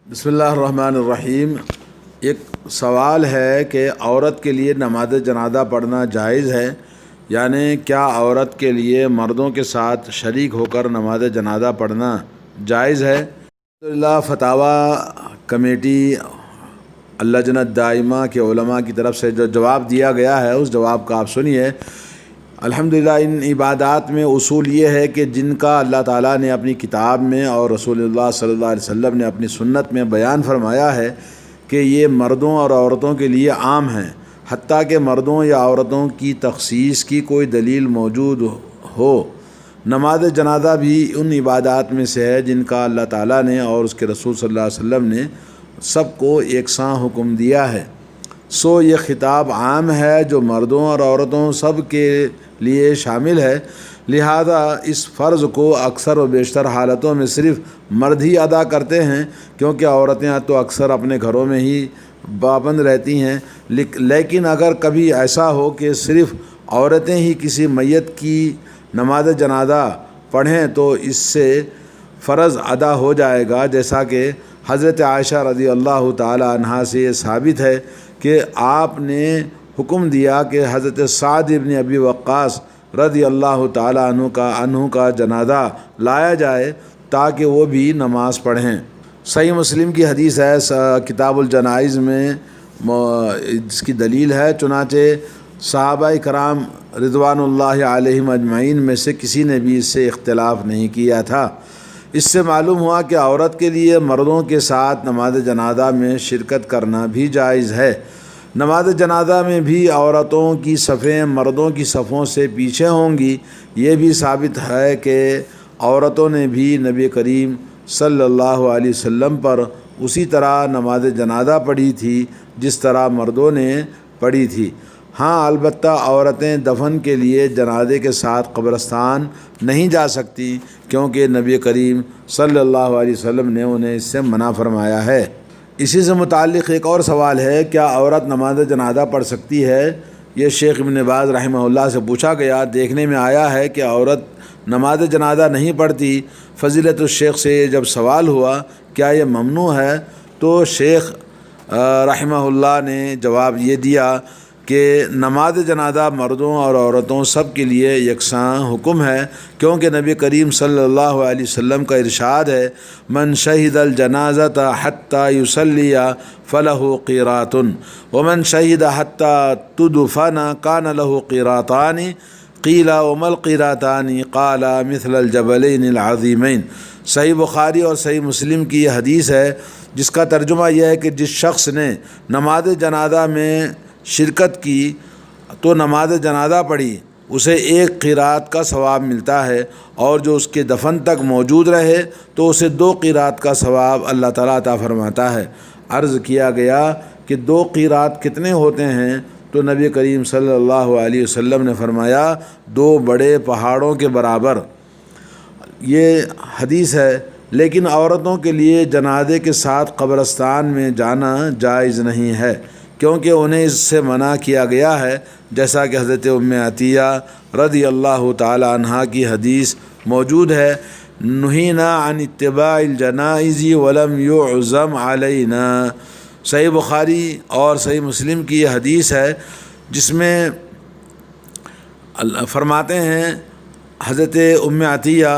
بسم اللہ الرحمن الرحیم۔ ایک سوال ہے کہ عورت کے لیے نماز جنازہ پڑھنا جائز ہے، یعنی کیا عورت کے لیے مردوں کے ساتھ شریک ہو کر نماز جنازہ پڑھنا جائز ہے؟ الحمدللہ فتاوی کمیٹی اللجنہ دائمہ کے علماء کی طرف سے جو جواب دیا گیا ہے اس جواب کا آپ سنیے۔ الحمدللہ ان عبادات میں اصول یہ ہے کہ جن کا اللہ تعالیٰ نے اپنی کتاب میں اور رسول اللہ صلی اللہ علیہ وسلم نے اپنی سنت میں بیان فرمایا ہے کہ یہ مردوں اور عورتوں کے لیے عام ہیں، حتیٰ کہ مردوں یا عورتوں کی تخصیص کی کوئی دلیل موجود ہو۔ نماز جنازہ بھی ان عبادات میں سے ہے جن کا اللہ تعالیٰ نے اور اس کے رسول صلی اللہ علیہ وسلم نے سب کو یکساں حکم دیا ہے۔ سو یہ خطاب عام ہے جو مردوں اور عورتوں سب کے لیے شامل ہے، لہذا اس فرض کو اکثر و بیشتر حالتوں میں صرف مرد ہی ادا کرتے ہیں، کیونکہ عورتیں تو اکثر اپنے گھروں میں ہی پابند رہتی ہیں۔ لیکن اگر کبھی ایسا ہو کہ صرف عورتیں ہی کسی میت کی نماز جنازہ پڑھیں تو اس سے فرض ادا ہو جائے گا، جیسا کہ حضرت عائشہ رضی اللہ تعالی عنہا سے یہ ثابت ہے کہ آپ نے حکم دیا کہ حضرت سعد بن ابی وقاص رضی اللہ تعالی عنہ کا جنازہ لایا جائے تاکہ وہ بھی نماز پڑھیں۔ صحیح مسلم کی حدیث ہے کتاب الجنائز میں، اس کی دلیل ہے۔ چنانچہ صحابہ کرام رضوان اللہ علیہم اجمعین میں سے کسی نے بھی اس سے اختلاف نہیں کیا تھا۔ اس سے معلوم ہوا کہ عورت کے لیے مردوں کے ساتھ نماز جنازہ میں شرکت کرنا بھی جائز ہے۔ نماز جنازہ میں بھی عورتوں کی صفیں مردوں کی صفوں سے پیچھے ہوں گی۔ یہ بھی ثابت ہے کہ عورتوں نے بھی نبی کریم صلی اللہ علیہ وسلم پر اسی طرح نماز جنازہ پڑھی تھی جس طرح مردوں نے پڑھی تھی۔ ہاں البتہ عورتیں دفن کے لیے جنازے کے ساتھ قبرستان نہیں جا سکتی، کیونکہ نبی کریم صلی اللہ علیہ وسلم نے انہیں اس سے منع فرمایا ہے۔ اسی سے متعلق ایک اور سوال ہے، کیا عورت نماز جنازہ پڑھ سکتی ہے؟ یہ شیخ ابن باز رحمہ اللہ سے پوچھا گیا۔ دیکھنے میں آیا ہے کہ عورت نماز جنازہ نہیں پڑھتی۔ فضیلت الشیخ سے جب سوال ہوا کیا یہ ممنوع ہے تو شیخ رحمہ اللہ نے جواب یہ دیا کہ نماز جنازہ مردوں اور عورتوں سب کے لیے یکساں حکم ہے، کیونکہ نبی کریم صلی اللہ علیہ وسلم کا ارشاد ہے من شہد الجنازۃ حتی یصلی فلہ قیرات ومن شہد حتی تدفن کان لہ قیراتان قیل وما القیراتان قال مثل الجبلین العظیمین۔ صحیح بخاری اور صحیح مسلم کی یہ حدیث ہے جس کا ترجمہ یہ ہے کہ جس شخص نے نماز جنازہ میں شرکت کی تو نماز جنازہ پڑھی اسے ایک قرات کا ثواب ملتا ہے، اور جو اس کے دفن تک موجود رہے تو اسے 2 قرات کا ثواب اللہ تعالیٰ عطا فرماتا ہے۔ عرض کیا گیا کہ 2 قرات کتنے ہوتے ہیں تو نبی کریم صلی اللہ علیہ وسلم نے فرمایا 2 بڑے پہاڑوں کے برابر۔ یہ حدیث ہے۔ لیکن عورتوں کے لیے جنازے کے ساتھ قبرستان میں جانا جائز نہیں ہے، کیونکہ انہیں اس سے منع کیا گیا ہے، جیسا کہ حضرت ام عطیہ رضی اللہ تعالی عنہا کی حدیث موجود ہے نہینا عن اتباع الجنائز ولم یعزم علینا۔ صحیح بخاری اور صحیح مسلم کی یہ حدیث ہے جس میں فرماتے ہیں حضرت ام عطیہ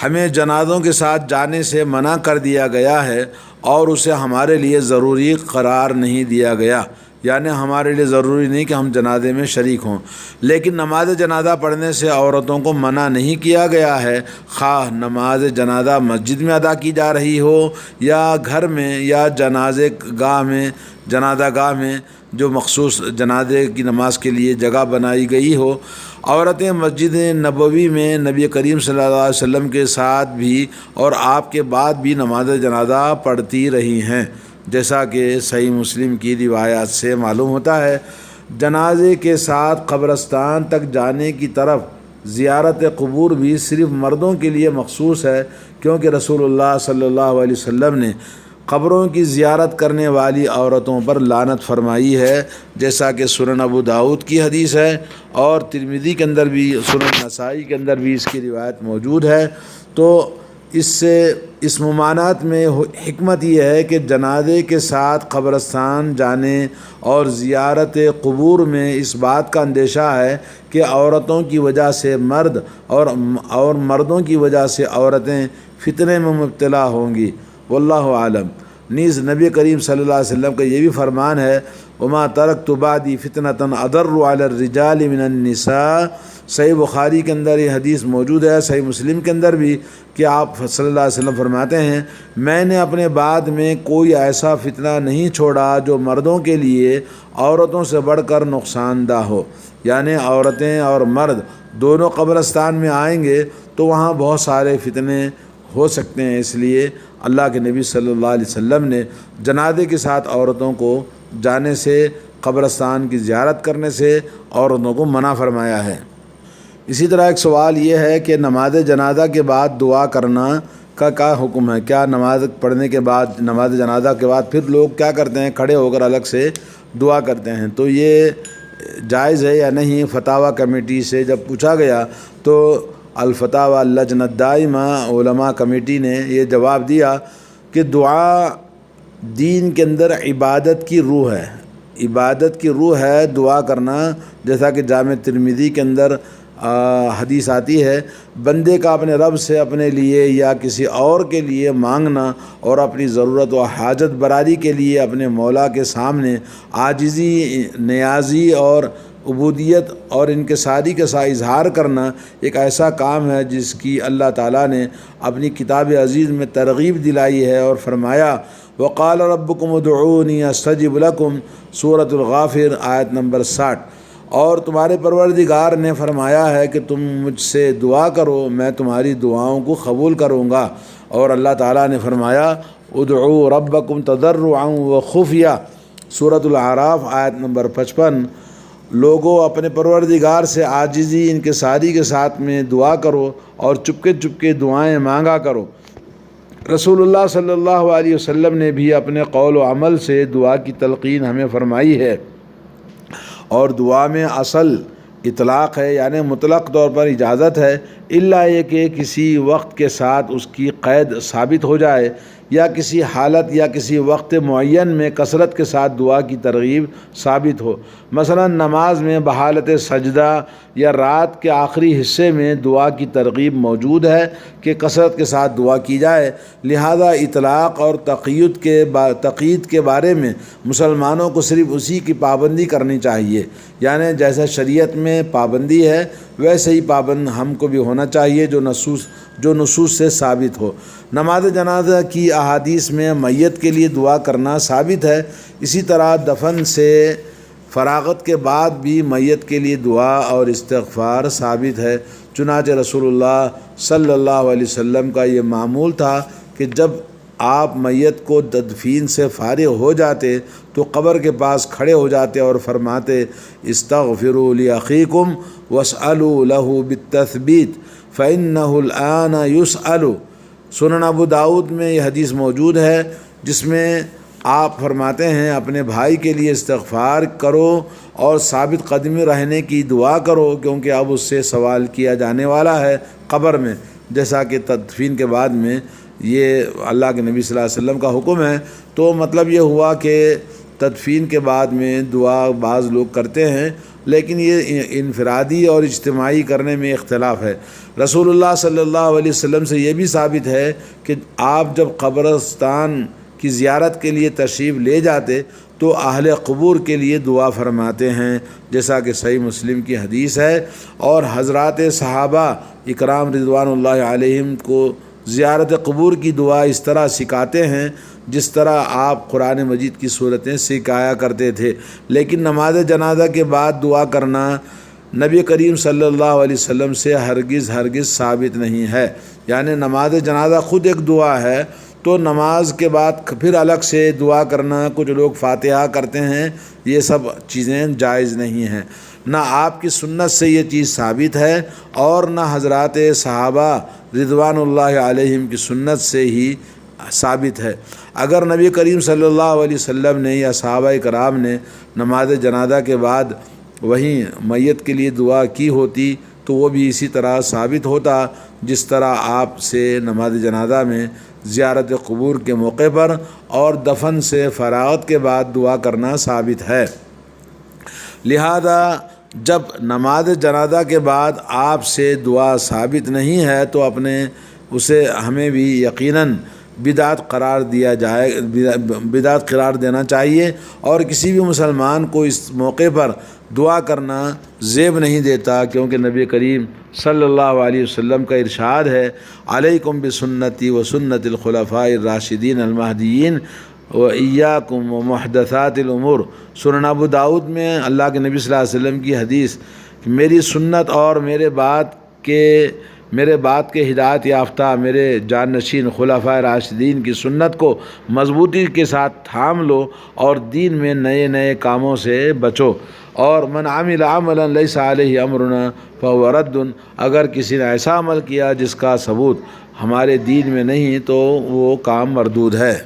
ہمیں جنازوں کے ساتھ جانے سے منع کر دیا گیا ہے اور اسے ہمارے لیے ضروری قرار نہیں دیا گیا، یعنی ہمارے لیے ضروری نہیں کہ ہم جنازے میں شریک ہوں۔ لیکن نماز جنازہ پڑھنے سے عورتوں کو منع نہیں کیا گیا ہے، خواہ نماز جنازہ مسجد میں ادا کی جا رہی ہو یا گھر میں یا جنازہ گاہ میں جو مخصوص جنازے کی نماز کے لیے جگہ بنائی گئی ہو۔ عورتیں مسجد نبوی میں نبی کریم صلی اللہ علیہ وسلم کے ساتھ بھی اور آپ کے بعد بھی نماز جنازہ پڑھتی رہی ہیں، جیسا کہ صحیح مسلم کی روایات سے معلوم ہوتا ہے۔ جنازے کے ساتھ قبرستان تک جانے کی طرف زیارت قبور بھی صرف مردوں کے لیے مخصوص ہے، کیونکہ رسول اللہ صلی اللہ علیہ وسلم نے قبروں کی زیارت کرنے والی عورتوں پر لعنت فرمائی ہے، جیسا کہ سنن ابو داؤد کی حدیث ہے اور ترمذی کے اندر بھی، سنن نسائی کے اندر بھی اس کی روایت موجود ہے۔ تو اس سے اس ممانعت میں حکمت یہ ہے کہ جنازے کے ساتھ قبرستان جانے اور زیارت قبور میں اس بات کا اندیشہ ہے کہ عورتوں کی وجہ سے مرد اور مردوں کی وجہ سے عورتیں فتنے میں مبتلا ہوں گی، واللہ عالم۔ نیز نبی کریم صلی اللہ علیہ وسلم کا یہ بھی فرمان ہے، وما ترکت بعدی فتنة اضر علی الرجال من النساء۔ صحیح بخاری کے اندر یہ حدیث موجود ہے، صحیح مسلم کے اندر بھی، کہ آپ صلی اللہ علیہ وسلم فرماتے ہیں میں نے اپنے بعد میں کوئی ایسا فتنہ نہیں چھوڑا جو مردوں کے لیے عورتوں سے بڑھ کر نقصان دہ ہو، یعنی عورتیں اور مرد دونوں قبرستان میں آئیں گے تو وہاں بہت سارے فتنے ہو سکتے ہیں، اس لیے اللہ کے نبی صلی اللہ علیہ وسلم نے جنازے کے ساتھ عورتوں کو جانے سے، قبرستان کی زیارت کرنے سے عورتوں کو منع فرمایا ہے۔ اسی طرح ایک سوال یہ ہے کہ نماز جنازہ کے بعد دعا کرنا کا کیا حکم ہے؟ کیا نماز پڑھنے کے بعد، نماز جنازہ کے بعد پھر لوگ کیا کرتے ہیں، کھڑے ہو کر الگ سے دعا کرتے ہیں؟ تو یہ جائز ہے یا نہیں؟ فتاوی کمیٹی سے جب پوچھا گیا تو الفتاوی اللجنہ الدائمہ علماء کمیٹی نے یہ جواب دیا کہ دعا دین کے اندر عبادت کی روح ہے، عبادت کی روح ہے دعا کرنا، جیسا کہ جامع ترمذی کے اندر حدیث آتی ہے، بندے کا اپنے رب سے اپنے لیے یا کسی اور کے لیے مانگنا اور اپنی ضرورت و حاجت براری کے لیے اپنے مولا کے سامنے عاجزی، نیازی اور عبودیت اور انکساری کے ساتھ اظہار کرنا ایک ایسا کام ہے جس کی اللہ تعالیٰ نے اپنی کتاب عزیز میں ترغیب دلائی ہے، اور فرمایا وقال ربکم ادعونی استجب لکم، سورۃ الغافر آیت نمبر 60۔ اور تمہارے پروردگار نے فرمایا ہے کہ تم مجھ سے دعا کرو، میں تمہاری دعاؤں کو قبول کروں گا، اور اللہ تعالیٰ نے فرمایا ادعوا ربکم تضرعا وخفیہ، سورۃ الاعراف آیت نمبر 55۔ لوگوں اپنے پروردگار سے عاجزی، انکساری کے ساتھ میں دعا کرو اور چپکے چپکے دعائیں مانگا کرو۔ رسول اللہ صلی اللہ علیہ وسلم نے بھی اپنے قول و عمل سے دعا کی تلقین ہمیں فرمائی ہے، اور دعا میں اصل اطلاق ہے، یعنی مطلق طور پر اجازت ہے، الا یہ کہ کسی وقت کے ساتھ اس کی قید ثابت ہو جائے، یا کسی حالت یا کسی وقت معین میں کثرت کے ساتھ دعا کی ترغیب ثابت ہو۔ مثلا نماز میں بحالت سجدہ یا رات کے آخری حصے میں دعا کی ترغیب موجود ہے کہ کثرت کے ساتھ دعا کی جائے، لہذا اطلاق اور تقیید کے بارے میں مسلمانوں کو صرف اسی کی پابندی کرنی چاہیے، یعنی جیسا شریعت میں پابندی ہے ویسے ہی پابند ہم کو بھی ہونا چاہیے جو نصوص سے ثابت ہو۔ نماز جنازہ کی احادیث میں میت کے لیے دعا کرنا ثابت ہے، اسی طرح دفن سے فراغت کے بعد بھی میت کے لیے دعا اور استغفار ثابت ہے۔ چنانچہ رسول اللہ صلی اللہ علیہ وسلم کا یہ معمول تھا کہ جب آپ میت کو تدفین سے فارغ ہو جاتے تو قبر کے پاس کھڑے ہو جاتے اور فرماتے استغفروا لاخیکم واسألوا له بالتثبیت فإنه الآن يسأل۔ سنن ابو داؤد میں یہ حدیث موجود ہے جس میں آپ فرماتے ہیں اپنے بھائی کے لیے استغفار کرو اور ثابت قدمی رہنے کی دعا کرو، کیونکہ اب اس سے سوال کیا جانے والا ہے قبر میں، جیسا کہ تدفین کے بعد میں یہ اللہ کے نبی صلی اللہ علیہ وسلم کا حکم ہے۔ تو مطلب یہ ہوا کہ تدفین کے بعد میں دعا بعض لوگ کرتے ہیں، لیکن یہ انفرادی اور اجتماعی کرنے میں اختلاف ہے۔ رسول اللہ صلی اللہ علیہ وسلم سے یہ بھی ثابت ہے کہ آپ جب قبرستان کی زیارت کے لیے تشریف لے جاتے تو اہل قبور کے لیے دعا فرماتے ہیں، جیسا کہ صحیح مسلم کی حدیث ہے، اور حضرات صحابہ اکرام رضوان اللہ علیہم کو زیارت قبور کی دعا اس طرح سکھاتے ہیں جس طرح آپ قرآن مجید کی صورتیں سکھایا کرتے تھے، لیکن نماز جنازہ کے بعد دعا کرنا نبی کریم صلی اللہ علیہ وسلم سے ہرگز ثابت نہیں ہے، یعنی نماز جنازہ خود ایک دعا ہے، تو نماز کے بعد پھر الگ سے دعا کرنا، کچھ لوگ فاتحہ کرتے ہیں، یہ سب چیزیں جائز نہیں ہیں، نہ آپ کی سنت سے یہ چیز ثابت ہے اور نہ حضرات صحابہ رضوان اللہ علیہم کی سنت سے ہی ثابت ہے۔ اگر نبی کریم صلی اللہ علیہ وسلم نے یا صحابہ کرام نے نماز جنازہ کے بعد وہیں میت کے لیے دعا کی ہوتی تو وہ بھی اسی طرح ثابت ہوتا جس طرح آپ سے نماز جنازہ میں زیارت قبور کے موقع پر اور دفن سے فراغت کے بعد دعا کرنا ثابت ہے۔ لہذا جب نماز جنازہ کے بعد آپ سے دعا ثابت نہیں ہے تو اسے ہمیں بھی یقیناً بدعت قرار دینا چاہیے، اور کسی بھی مسلمان کو اس موقع پر دعا کرنا زیب نہیں دیتا، کیونکہ نبی کریم صلی اللہ علیہ وسلم کا ارشاد ہے، علیکم بسنتی و سنت الخلفاء الراشدین المہدیین و ایاکم و محدثات الامور۔ سنن ابو داؤد میں اللہ کے نبی صلی اللہ علیہ وسلم کی حدیث کہ میری سنت اور میرے بعد کے ہدایت یافتہ میرے جانشین خلفائے راشدین کی سنت کو مضبوطی کے ساتھ تھام لو اور دین میں نئے نئے کاموں سے بچو، اور من عمل عملا لیس علیہ امرنا فہو رد، اگر کسی نے ایسا عمل کیا جس کا ثبوت ہمارے دین میں نہیں تو وہ کام مردود ہے۔